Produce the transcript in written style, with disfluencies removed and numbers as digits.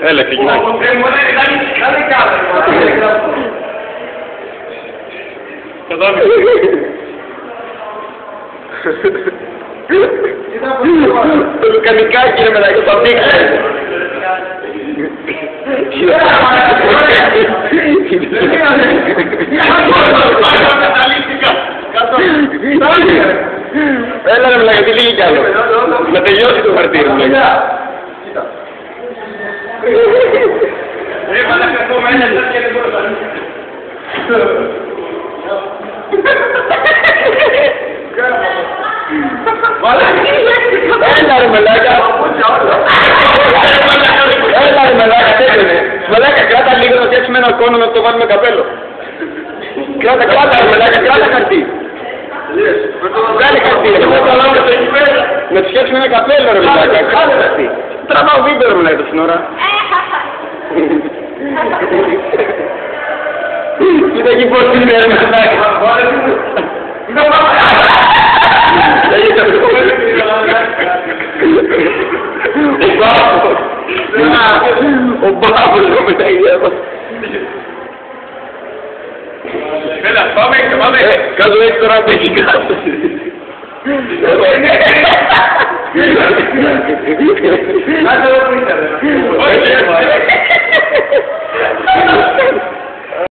Έλα, ξεκινάει. Το λουκανικάκι είναι μεταξύ των δείξεων. Έλα ρε μαλάκα, τι λίγη κι άλλο. Να τελειώσει το χαρτί ρε μαλάκα. Έλα ρε μαλάκα. Έλα ρε μαλάκα, τέλειωνε. Μαλάκα, κράτα λίγο να φτιάξουμε ένα κόνο να το βάλουμε καπέλο. Κράτα ρε μαλάκα, κράτα χαρτί. Βγάλε χαρτί, να του φτιάξουμε ένα καπέλο ρε μαλάκα, κράτα χαρτί. Τραβάω βίντεο ρε μαλάκα στην ώρα. Κοίτα εκεί πώς είναι ρε μαλάκα. Ο Μπάβος με τα ίδια μας. Έλα, πάμε. Κάτω έτσι τώρα απ' εκεί κάτω. Κάτω εδώ που ήθελε.